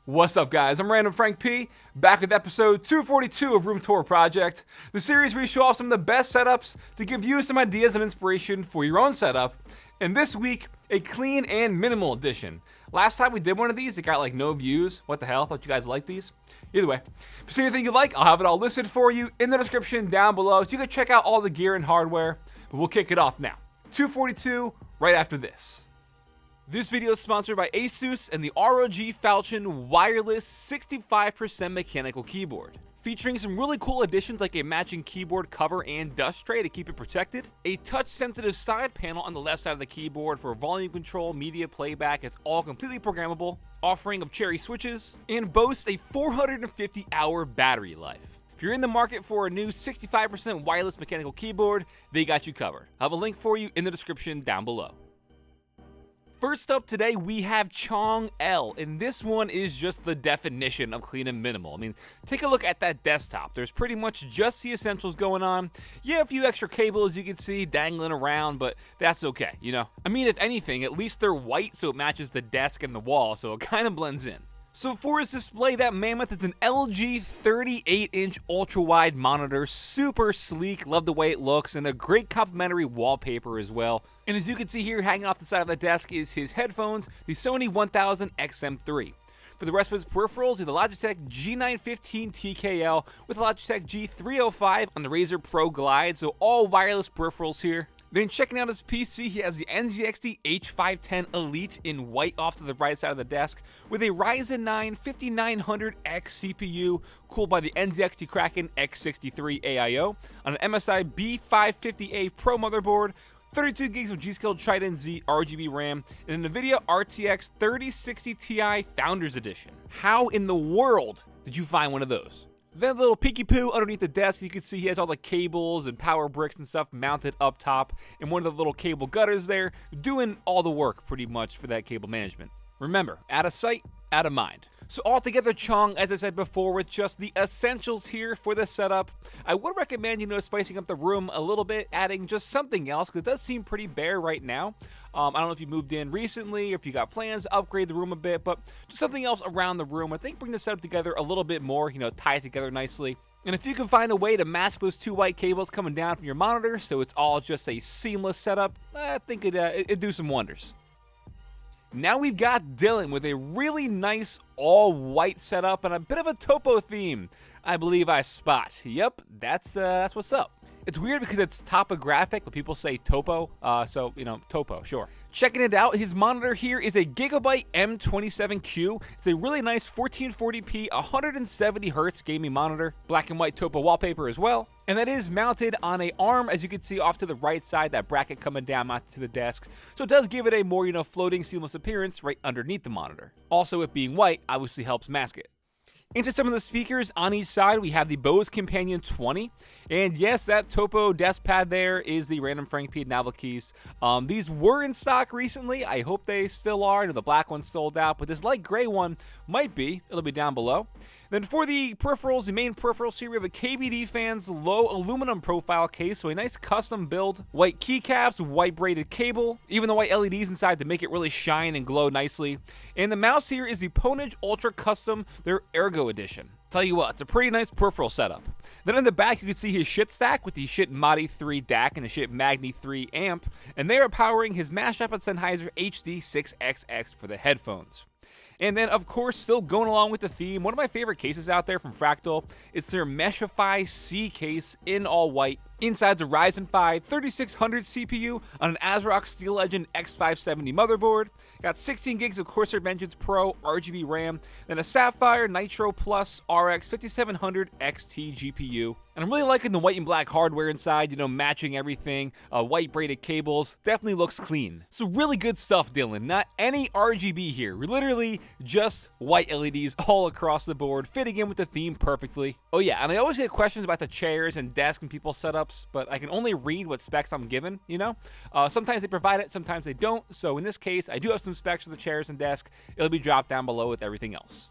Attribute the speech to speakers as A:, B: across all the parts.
A: What's up, guys? I'm randomfrankp, back with episode 242 of Room Tour Project, the series where we show off some of the best setups to give you some ideas and inspiration for your own setup. And this week, a clean and minimal edition. Last time we did one of these, it got like no views. What the hell? Thought you guys liked these. Either way, if you see anything you like, I'll have it all listed for you in the description down below, so you can check out all the gear and hardware. But we'll kick it off now. 242 right after this. This video is sponsored by Asus and the ROG Falchion wireless 65% mechanical keyboard, featuring some really cool additions like a matching keyboard cover and dust tray to keep it protected, a touch-sensitive side panel on the left side of the keyboard for volume control, media playback. It's all completely programmable, offering of cherry switches, and boasts a 450-hour battery life. If you're in the market for a new 65% wireless mechanical keyboard, they got you covered. I'll have a link for you in the description down below. First up today, we have Cong L, and this one is just the definition of clean and minimal. I mean, take a look at that desktop. There's pretty much just the essentials going on. Yeah, a few extra cables you can see dangling around, but that's okay, you know? I mean, if anything, at least they're white so it matches the desk and the wall, so it kind of blends in. So for his display, that mammoth is an LG 38-inch ultra-wide monitor, super sleek, love the way it looks, and a great complementary wallpaper as well. And as you can see here, hanging off the side of the desk is his headphones, the Sony 1000 XM3. For the rest of his peripherals, the Logitech G915 TKL with the Logitech G305 on the Razer Pro Glide, so all wireless peripherals here. Then checking out his PC, he has the NZXT H510 Elite in white off to the right side of the desk with a Ryzen 9 5900X CPU cooled by the NZXT Kraken X63 AIO on an MSI B550A Pro motherboard, 32 gigs of G.Skill Trident Z RGB RAM, and an NVIDIA RTX 3060 Ti Founders Edition. How in the world did you find one of those? Then a little peeky poo underneath the desk, you can see he has all the cables and power bricks and stuff mounted up top, and one of the little cable gutters there doing all the work pretty much for that cable management. Remember, out of sight, out of mind. So altogether, Chong, as I said before, with just the essentials here for this setup, I would recommend, spicing up the room a little bit, adding just something else, because it does seem pretty bare right now. I don't know if you moved in recently, or if you got plans to upgrade the room a bit, but just something else around the room. I think bring the setup together a little bit more, tie it together nicely. And if you can find a way to mask those two white cables coming down from your monitor, so it's all just a seamless setup, I think it'd do some wonders. Now we've got Dylan with a really nice all-white setup and a bit of a topo theme, I believe I spot. Yep, that's what's up. It's weird because it's topographic, but people say topo, so, topo, sure. Checking it out, his monitor here is a Gigabyte M27Q. It's a really nice 1440p, 170Hz gaming monitor, black and white topo wallpaper as well. And that is mounted on an arm, as you can see off to the right side, that bracket coming down mounted to the desk. So it does give it a more, floating seamless appearance right underneath the monitor. Also, it being white obviously helps mask it. Into some of the speakers on each side, we have the Bose Companion 20, and yes, that topo desk pad there is the randomfrankp novel keys. These were in stock recently. I hope they still are. The black one sold out, but this light gray one might be. It'll be down below. Then for the peripherals, the main peripherals here, we have a KBD Fans low aluminum profile case, so a nice custom build, white keycaps, white braided cable, even the white LEDs inside to make it really shine and glow nicely. And the mouse here is the Ponage Ultra Custom, their Ergo Edition. Tell you what, it's a pretty nice peripheral setup. Then in the back, you can see his shit stack with the Shit Modi 3 DAC and the Shit Magni 3 amp, and they are powering his Mashup and Sennheiser HD6XX for the headphones. And then, of course, still going along with the theme, one of my favorite cases out there from Fractal, it's their Meshify C case in all white. Inside's a Ryzen 5 3600 CPU on an ASRock Steel Legend X570 motherboard. Got 16 gigs of Corsair Vengeance Pro RGB RAM, then a Sapphire Nitro Plus RX 5700 XT GPU. And I'm really liking the white and black hardware inside, matching everything. White braided cables, definitely looks clean. So really good stuff, Dylan. Not any RGB here. We're literally just white LEDs all across the board, fitting in with the theme perfectly. Oh yeah, and I always get questions about the chairs and desk and people setups, but I can only read what specs I'm given, Sometimes they provide it, sometimes they don't. So in this case, I do have some specs for the chairs and desk. It'll be dropped down below with everything else.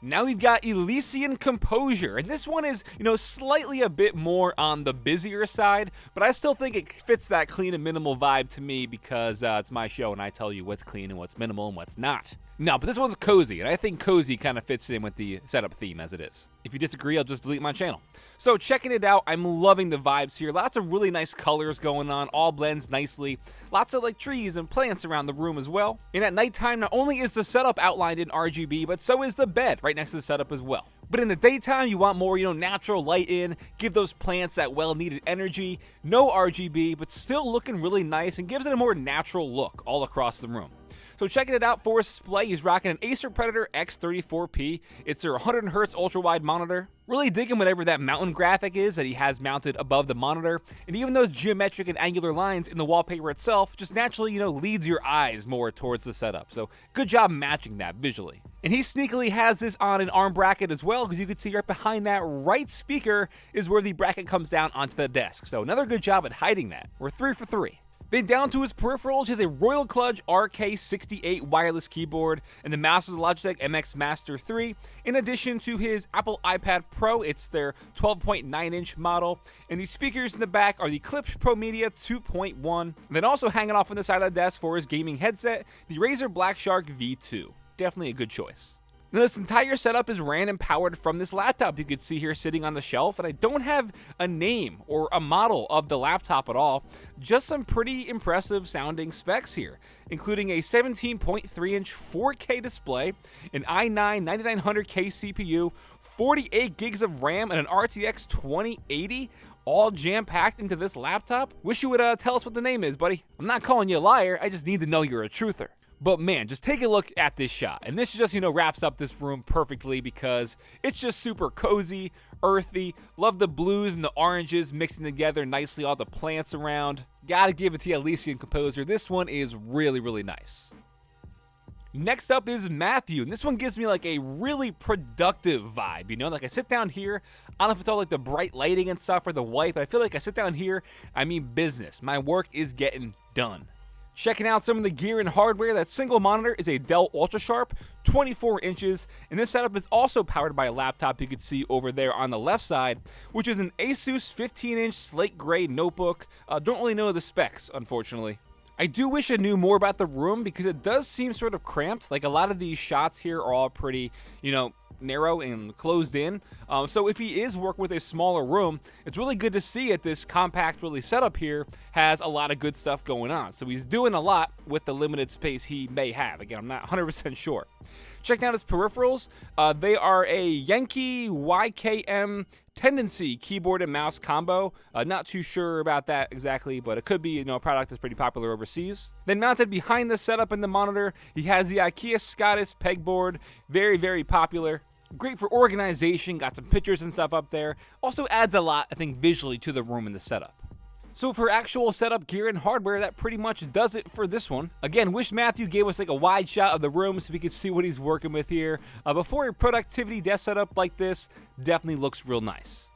A: Now we've got Elysian Composer, and this one is, slightly a bit more on the busier side, but I still think it fits that clean and minimal vibe to me because it's my show and I tell you what's clean and what's minimal and what's not. No, but this one's cozy, and I think cozy kind of fits in with the setup theme as it is. If you disagree, I'll just delete my channel. So checking it out, I'm loving the vibes here. Lots of really nice colors going on, all blends nicely. Lots of like trees and plants around the room as well. And at nighttime, not only is the setup outlined in RGB, but so is the bed right next to the setup as well. But in the daytime, you want more, natural light in, give those plants that well-needed energy. No RGB, but still looking really nice and gives it a more natural look all across the room. So checking it out for his display, he's rocking an Acer Predator X34P. It's their 100Hz ultra-wide monitor. Really digging whatever that mountain graphic is that he has mounted above the monitor. And even those geometric and angular lines in the wallpaper itself just naturally, leads your eyes more towards the setup. So good job matching that visually. And he sneakily has this on an arm bracket as well, because you can see right behind that right speaker is where the bracket comes down onto the desk. So another good job at hiding that. We're 3 for 3. Then down to his peripherals, he has a Royal Kludge RK68 wireless keyboard, and the mouse is a Logitech MX Master 3. In addition to his Apple iPad Pro, it's their 12.9-inch model, and the speakers in the back are the Klipsch Pro Media 2.1. And then also hanging off on the side of the desk for his gaming headset, the Razer Black Shark V2. Definitely a good choice. Now this entire setup is ran and powered from this laptop you could see here sitting on the shelf, and I don't have a name or a model of the laptop at all, just some pretty impressive sounding specs here, including a 17.3-inch 4K display, an i9 9900K CPU, 48 gigs of RAM, and an RTX 2080, all jam-packed into this laptop. Wish you would tell us what the name is, buddy. I'm not calling you a liar, I just need to know you're a truther. But man, just take a look at this shot. And this just, wraps up this room perfectly because it's just super cozy, earthy. Love the blues and the oranges mixing together nicely, all the plants around. Gotta give it to Elysian Composer. This one is really, really nice. Next up is Matthew, and this one gives me like a really productive vibe, Like I sit down here, I don't know if it's all like the bright lighting and stuff or the white, but I feel like I sit down here, I mean business. My work is getting done. Checking out some of the gear and hardware, that single monitor is a Dell UltraSharp, 24 inches, and this setup is also powered by a laptop you can see over there on the left side, which is an Asus 15-inch slate gray notebook. Don't really know the specs, unfortunately. I do wish I knew more about the room because it does seem sort of cramped. Like a lot of these shots here are all pretty, narrow and closed in. So if he is working with a smaller room, it's really good to see that this compact setup here has a lot of good stuff going on. So he's doing a lot with the limited space he may have. Again, I'm not 100% sure. Checking out his peripherals, they are a Yenkee YKM Tendency keyboard and mouse combo. Not too sure about that exactly, but it could be a product that's pretty popular overseas. Then mounted behind the setup in the monitor, he has the IKEA Skadis Pegboard, very, very popular. Great for organization, got some pictures and stuff up there. Also adds a lot, I think, visually to the room and the setup. So for actual setup gear and hardware, that pretty much does it for this one. Again, wish Matthew gave us like a wide shot of the room so we could see what he's working with here. Before a productivity desk setup like this, definitely looks real nice.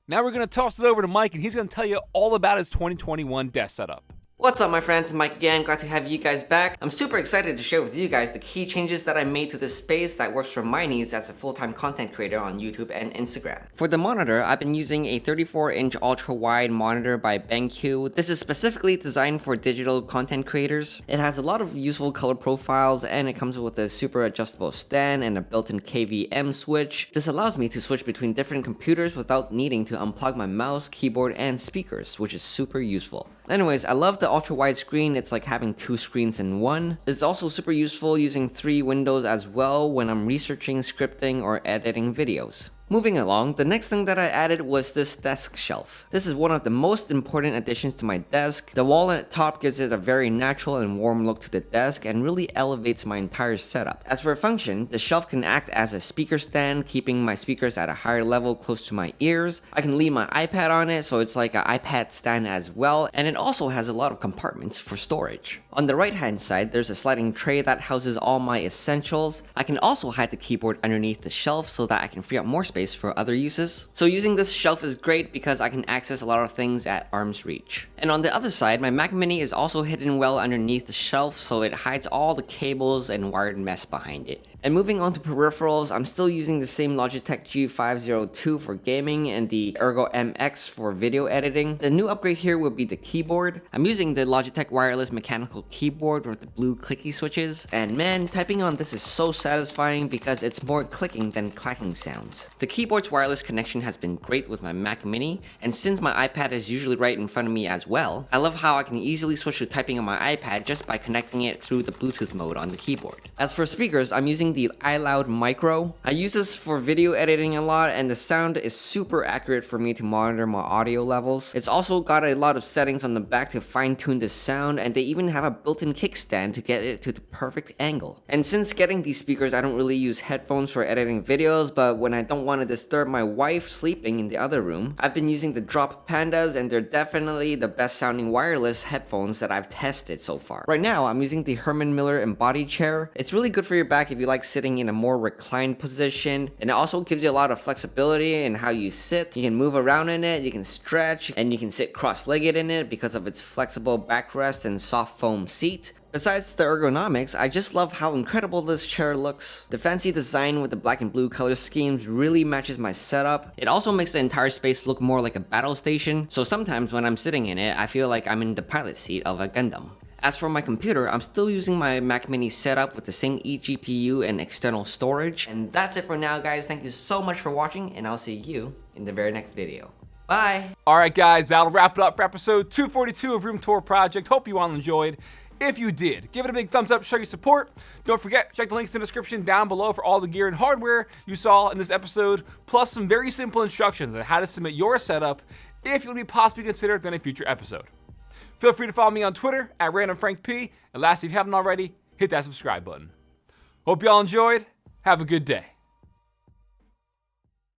A: Now we're going to toss it over to Mike, and he's going to tell you all about his 2021 desk setup.
B: What's up, my friends? Mike again. Glad to have you guys back. I'm super excited to share with you guys the key changes that I made to this space that works for my needs as a full-time content creator on YouTube and Instagram. For the monitor, I've been using a 34-inch ultra-wide monitor by BenQ. This is specifically designed for digital content creators. It has a lot of useful color profiles, and it comes with a super adjustable stand and a built-in KVM switch. This allows me to switch between different computers without needing to unplug my mouse, keyboard, and speakers, which is super useful. Anyways, I love the ultra wide screen. It's like having two screens in one. It's also super useful using 3 windows as well when I'm researching, scripting, or editing videos. Moving along, the next thing that I added was this desk shelf. This is one of the most important additions to my desk. The wall at the top gives it a very natural and warm look to the desk and really elevates my entire setup. As for function, the shelf can act as a speaker stand, keeping my speakers at a higher level close to my ears. I can leave my iPad on it, so it's like an iPad stand as well, and it also has a lot of compartments for storage. On the right hand side, there's a sliding tray that houses all my essentials. I can also hide the keyboard underneath the shelf so that I can free up more space for other uses. So using this shelf is great because I can access a lot of things at arm's reach. And on the other side, my Mac Mini is also hidden well underneath the shelf, so it hides all the cables and wired mess behind it. And moving on to peripherals, I'm still using the same Logitech G502 for gaming and the Ergo MX for video editing. The new upgrade here will be the keyboard. I'm using the Logitech wireless mechanical keyboard with the blue clicky switches, and man, typing on this is so satisfying because it's more clicking than clacking sounds. The keyboard's wireless connection has been great with my Mac Mini, and since my iPad is usually right in front of me as well, I love how I can easily switch to typing on my iPad just by connecting it through the Bluetooth mode on the keyboard. As for speakers, I'm using the iLoud Micro. I use this for video editing a lot, and the sound is super accurate for me to monitor my audio levels. It's also got a lot of settings on the back to fine-tune the sound, and they even have a built-in kickstand to get it to the perfect angle. And since getting these speakers, I don't really use headphones for editing videos, but when I don't want to disturb my wife sleeping in the other room, I've been using the Drop Pandas, and they're definitely the best sounding wireless headphones that I've tested so far. Right now, I'm using the Herman Miller Embody Chair. It's really good for your back if you like sitting in a more reclined position, and it also gives you a lot of flexibility in how you sit. You can move around in it, you can stretch, and you can sit cross-legged in it because of its flexible backrest and soft foam seat. Besides the ergonomics, I just love how incredible this chair looks. The fancy design with the black and blue color schemes really matches my setup. It also makes the entire space look more like a battle station, so sometimes when I'm sitting in it, I feel like I'm in the pilot seat of a Gundam. As for my computer, I'm still using my Mac Mini setup with the same eGPU and external storage. And that's it for now, guys. Thank you so much for watching, and I'll see you in the very next video. Bye!
A: Alright guys, that'll wrap it up for episode 242 of Room Tour Project. Hope you all enjoyed. If you did, give it a big thumbs up to show your support. Don't forget, check the links in the description down below for all the gear and hardware you saw in this episode, plus some very simple instructions on how to submit your setup if you'll be possibly considered in a future episode. Feel free to follow me on Twitter at randomfrankp, and lastly, if you haven't already, hit that subscribe button. Hope y'all enjoyed. Have a good day.